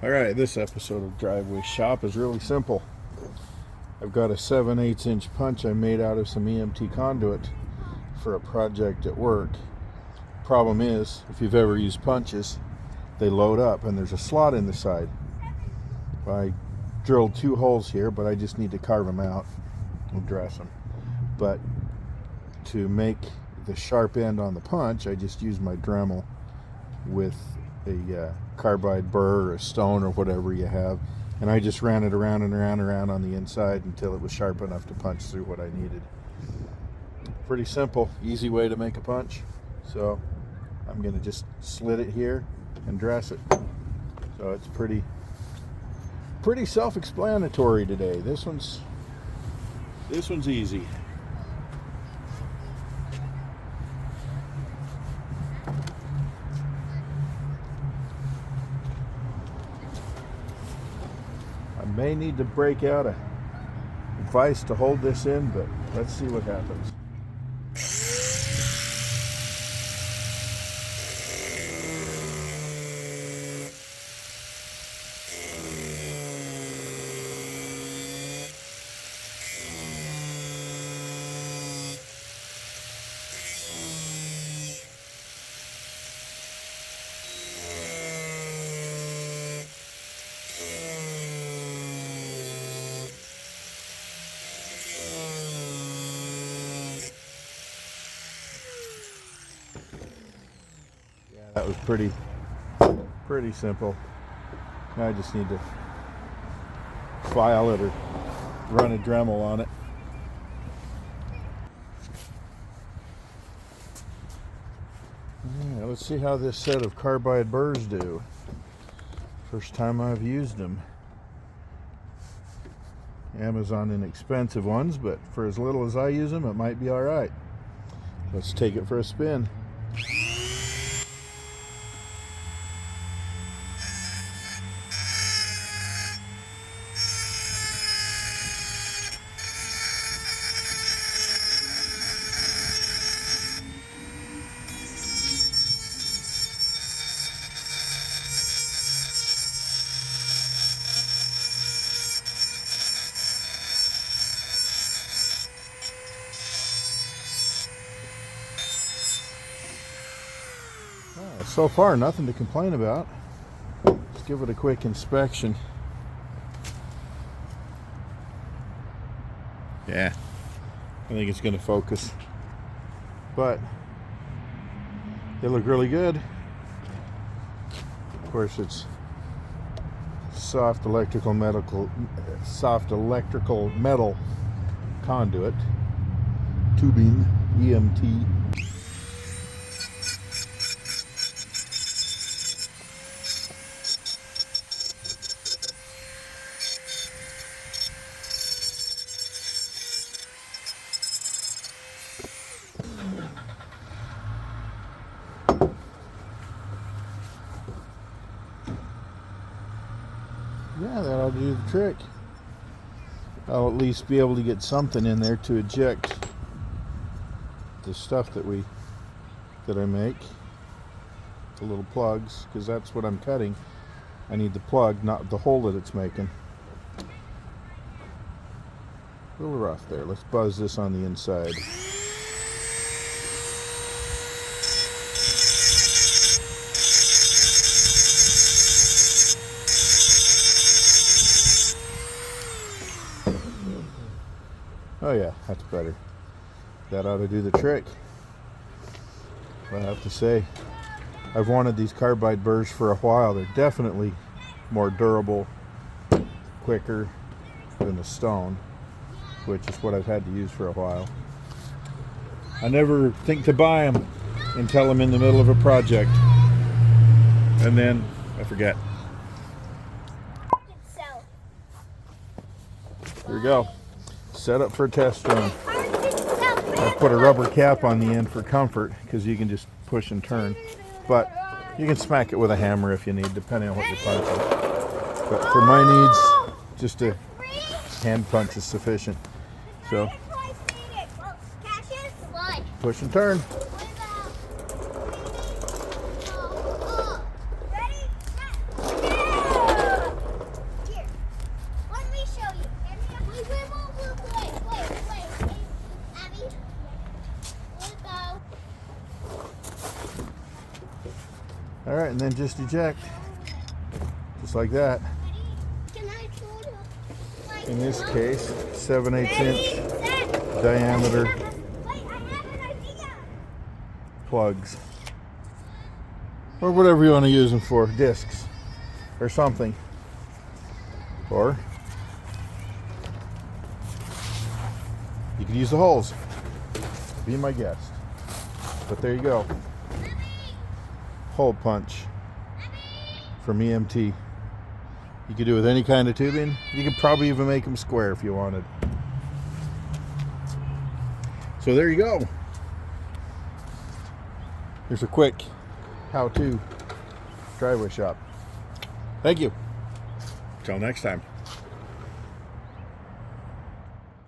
Alright, this episode of Driveway Shop is really simple. I've got a 7/8 inch punch I made out of some EMT conduit for a project at work. Problem is, if you've ever used punches, they load up and there's a slot in the side. I drilled 2 holes here, but I just need to carve them out and dress them. But to make the sharp end on the punch, I just used my Dremel with a carbide burr or a stone or whatever you have, and I just ran it around and around and around on the inside until it was sharp enough to punch through what I needed. Pretty simple, easy way to make a punch. So I'm going to just slit it here and dress it. So it's pretty self-explanatory today. This one's easy. May need to break out a vise to hold this in, but let's see what happens. That was pretty simple. Now I just need to file it or run a Dremel on it. Yeah, let's see how this set of carbide burrs do. First time I've used them. Amazon inexpensive ones, but for as little as I use them, it might be alright. Let's take it for a spin. So far, nothing to complain about. Let's give it a quick inspection. Yeah, I think it's going to focus. But they look really good. Of course, it's soft electrical metal conduit, tubing, EMT. Yeah, that'll do the trick. I'll at least be able to get something in there to eject the stuff that I make. The little plugs, because that's what I'm cutting. I need the plug, not the hole that it's making. A little rough there. Let's buzz this on the inside. Oh yeah, that's better. That ought to do the trick. I have to say, I've wanted these carbide burrs for a while. They're definitely more durable, quicker than the stone, which is what I've had to use for a while. I never think to buy them until I'm in the middle of a project, and then I forget. Here we go. Set up for a test run. I put a rubber cap on the end for comfort because you can just push and turn, but you can smack it with a hammer if you need, depending on what you're punching. But for my needs, just a hand punch is sufficient. So push and turn. All right, and then just eject, just like that. In this case, 7/8 inch diameter plugs, or whatever you want to use them for, discs or something. Or you could use the holes. Be my guest. But there you go. Hole punch from EMT. You could do it with any kind of tubing. You could probably even make them square if you wanted. So there you go. Here's a quick how-to driveway shop. Thank you. Till next time.